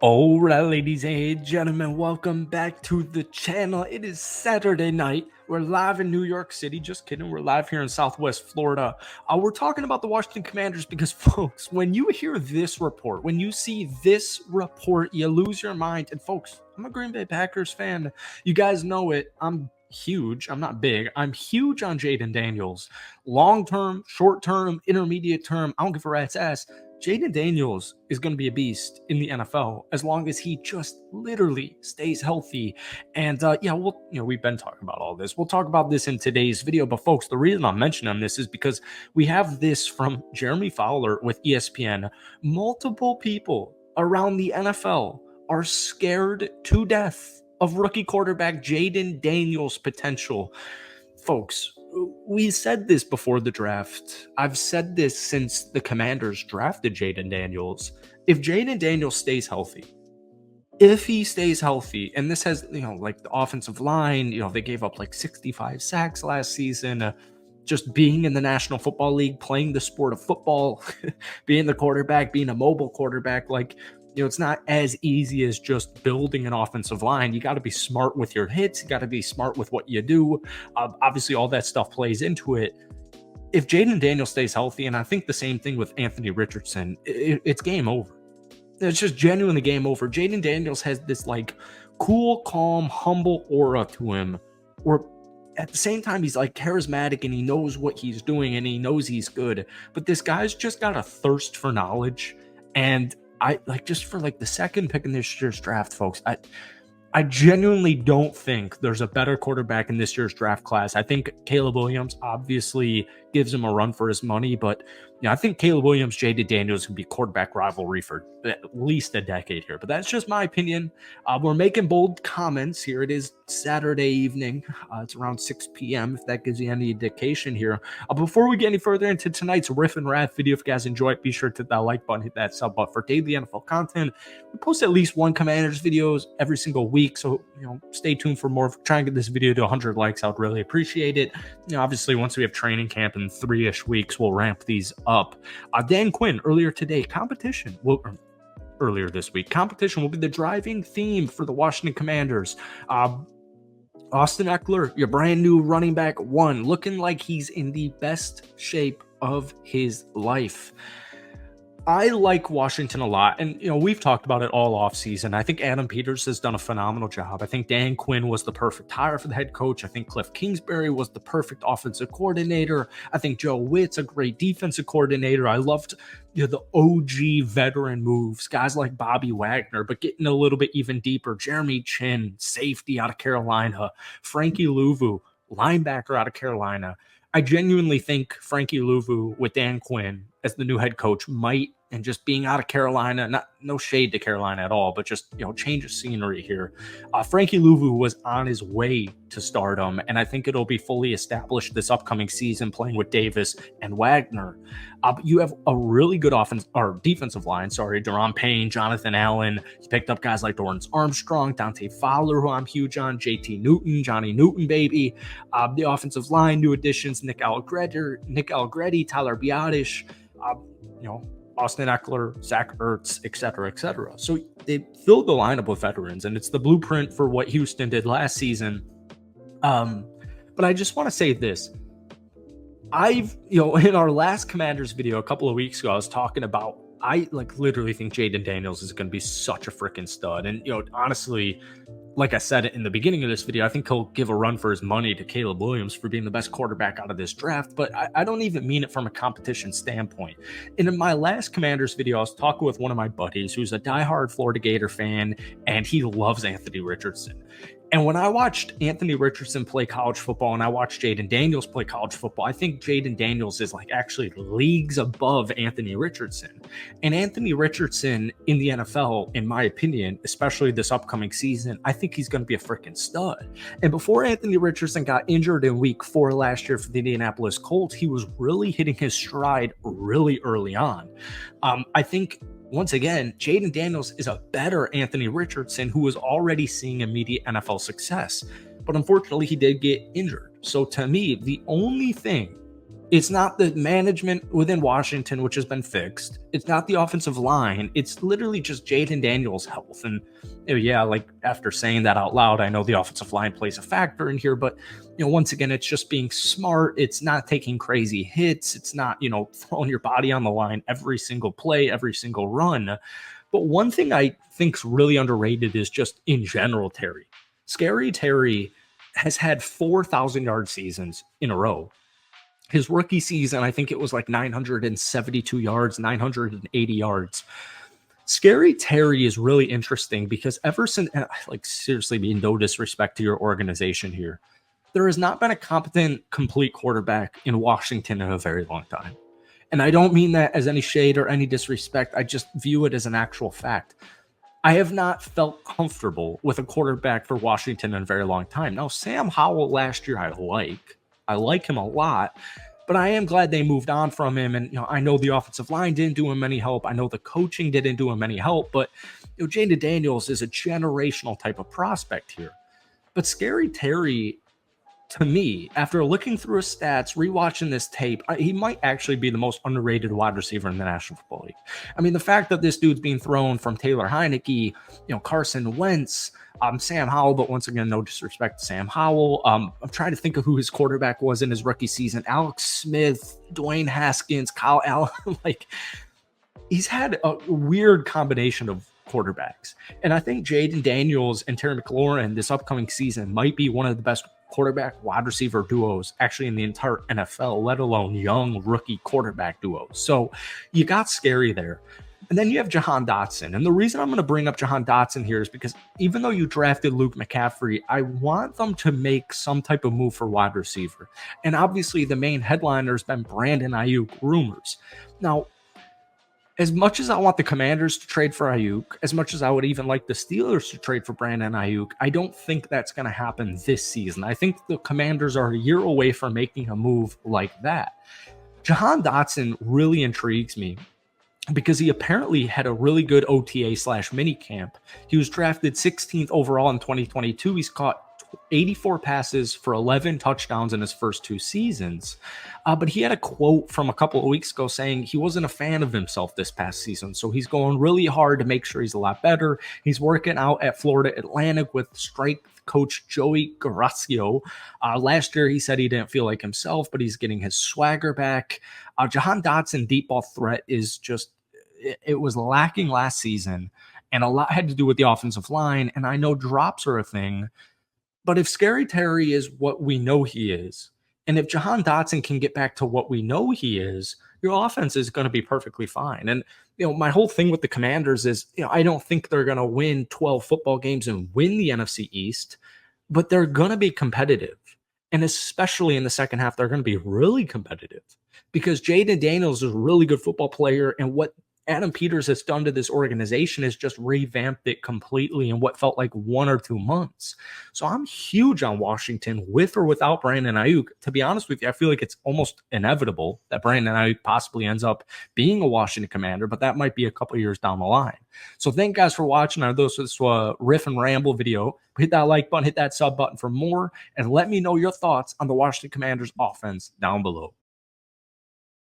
All right, ladies and gentlemen, welcome back to the channel. It is Saturday night. We're live in New York City. Just kidding. We're live here in Southwest Florida. We're talking about the Washington Commanders because, folks, when you hear this report, when you see this report, you lose your mind. And, folks, I'm a Green Bay Packers fan. You guys know it. I'm huge. I'm not big. I'm huge on Jayden Daniels. Long term, short term, intermediate term. I don't give a rat's ass. Jayden Daniels is going to be a beast in the NFL as long as he just literally stays healthy. And we've been talking about all this. We'll talk about this in today's video. But folks, the reason I'm mentioning this is because we have this from Jeremy Fowler with ESPN. Multiple people around the NFL are scared to death of rookie quarterback Jayden Daniels' potential. Folks, we said this before the draft. I've said this since the Commanders drafted Jayden Daniels. If Jayden Daniels stays healthy, and this has, like the offensive line, they gave up like 65 sacks last season. Just being in the National Football League, playing the sport of football, being the quarterback, being a mobile quarterback, it's not as easy as just building an offensive line. You got to be smart with your hits. You got to be smart with what you do. Obviously, all that stuff plays into it. If Jayden Daniels stays healthy, and I think the same thing with Anthony Richardson, it's game over. It's just genuinely game over. Jayden Daniels has this cool, calm, humble aura to him, where at the same time he's charismatic and he knows what he's doing and he knows he's good. But this guy's just got a thirst for knowledge. And just for the second pick in this year's draft, folks, I genuinely don't think there's a better quarterback in this year's draft class. I think Caleb Williams obviously gives him a run for his money, but I think Caleb Williams, Jayden Daniels can be quarterback rivalry for at least a decade here. But that's just my opinion. We're making bold comments here. It is Saturday evening. It's around 6 p.m. if that gives you any indication here. Before we get any further into tonight's Riff and Raff video, if you guys enjoy it, be sure to hit that like button, hit that sub button for daily NFL content. We post at least one Commanders videos every single week, so stay tuned for more. Try and get this video to 100 likes. I would really appreciate it. Obviously, once we have training camp in 3-ish weeks, we'll ramp these up. Dan Quinn earlier today, earlier this week, competition will be the driving theme for the Washington Commanders. Austin Eckler, your brand new running back one, looking like he's in the best shape of his life. I like Washington a lot, and we've talked about it all offseason. I think Adam Peters has done a phenomenal job. I think Dan Quinn was the perfect hire for the head coach. I think Cliff Kingsbury was the perfect offensive coordinator. I think Joe Witt's a great defensive coordinator. I loved the OG veteran moves, guys like Bobby Wagner, but getting a little bit even deeper. Jeremy Chin, safety out of Carolina. Frankie Louvu, linebacker out of Carolina. I genuinely think Frankie Louvu with Dan Quinn as the new head coach might, and just being out of Carolina, no shade to Carolina at all, but just, change of scenery here. Frankie Louvu was on his way to stardom, and I think it'll be fully established this upcoming season playing with Davis and Wagner. You have a really good defensive line, Deron Payne, Jonathan Allen. You picked up guys like Dorrance Armstrong, Dante Fowler, who I'm huge on, JT Newton, Johnny Newton, baby. The offensive line, new additions, Nick Allegretti, Tyler Biadasz, Austin Eckler, Zach Ertz, et cetera. So they filled the lineup with veterans, and it's the blueprint for what Houston did last season. But I just want to say this. In our last Commanders video a couple of weeks ago, I was talking about, I literally think Jayden Daniels is going to be such a freaking stud. And, honestly, like I said in the beginning of this video, I think he'll give a run for his money to Caleb Williams for being the best quarterback out of this draft, but I don't even mean it from a competition standpoint. And in my last Commanders video, I was talking with one of my buddies who's a diehard Florida Gator fan, and he loves Anthony Richardson. And when I watched Anthony Richardson play college football and I watched Jayden Daniels play college football, I think Jayden Daniels is actually leagues above Anthony Richardson. And Anthony Richardson in the NFL, in my opinion, especially this upcoming season, I think he's going to be a freaking stud. And before Anthony Richardson got injured in week 4 last year for the Indianapolis Colts, he was really hitting his stride really early on. I think, once again, Jayden Daniels is a better Anthony Richardson who was already seeing immediate NFL success. But unfortunately, he did get injured. So to me, the only thing It's not the management within Washington, which has been fixed. It's not the offensive line. It's literally just Jayden Daniels' health. And yeah, like after saying that out loud, I know the offensive line plays a factor in here, but once again, it's just being smart. It's not taking crazy hits. It's not, throwing your body on the line every single play, every single run. But one thing I think's really underrated is just in general, Terry. Scary Terry has had 4,000-yard seasons in a row. His rookie season, I think it was like 972 yards, 980 yards. Scary Terry is really interesting because ever since, like, seriously, being no disrespect to your organization here, there has not been a competent, complete quarterback in Washington in a very long time. And I don't mean that as any shade or any disrespect. I just view it as an actual fact. I have not felt comfortable with a quarterback for Washington in a very long time. Now, Sam Howell last year, I like him a lot, but I am glad they moved on from him. And, I know the offensive line didn't do him any help. I know the coaching didn't do him any help, but, Jayden Daniels is a generational type of prospect here. But Scary Terry, to me, after looking through his stats, rewatching this tape, he might actually be the most underrated wide receiver in the National Football League. I mean, the fact that this dude's being thrown from Taylor Heineke, Carson Wentz, Sam Howell, but once again, no disrespect to Sam Howell. I'm trying to think of who his quarterback was in his rookie season. Alex Smith, Dwayne Haskins, Kyle Allen. Like, he's had a weird combination of quarterbacks. And I think Jayden Daniels and Terry McLaurin this upcoming season might be one of the best quarterback wide receiver duos actually in the entire NFL, let alone young rookie quarterback duos. So you got Scary there. And then you have Jahan Dotson. And the reason I'm going to bring up Jahan Dotson here is because even though you drafted Luke McCaffrey, I want them to make some type of move for wide receiver. And obviously the main headliner has been Brandon Ayuk rumors. Now, as much as I want the Commanders to trade for Ayuk, as much as I would even like the Steelers to trade for Brandon Ayuk, I don't think that's going to happen this season. I think the Commanders are a year away from making a move like that. Jahan Dotson really intrigues me because he apparently had a really good OTA/mini camp. He was drafted 16th overall in 2022. He's caught 84 passes for 11 touchdowns in his first two seasons. But he had a quote from a couple of weeks ago saying he wasn't a fan of himself this past season. So he's going really hard to make sure he's a lot better. He's working out at Florida Atlantic with strength coach Joey Garasio. Last year, he said he didn't feel like himself, but he's getting his swagger back. Jahan Dotson deep ball threat is just, it was lacking last season. And a lot had to do with the offensive line. And I know drops are a thing. But if Scary Terry is what we know he is, and if Jahan Dotson can get back to what we know he is, your offense is going to be perfectly fine. And, my whole thing with the Commanders is, I don't think they're going to win 12 football games and win the NFC East, but they're going to be competitive. And especially in the second half, they're going to be really competitive because Jayden Daniels is a really good football player. And what Adam Peters has done to this organization is just revamped it completely in what felt like 1 or 2 months. So I'm huge on Washington with or without Brandon Ayuk. To be honest with you, I feel like it's almost inevitable that Brandon Ayuk possibly ends up being a Washington Commander, but that might be a couple years down the line. So thank you guys for watching. I know this was a riff and ramble video. Hit that like button, hit that sub button for more, and let me know your thoughts on the Washington Commanders offense down below.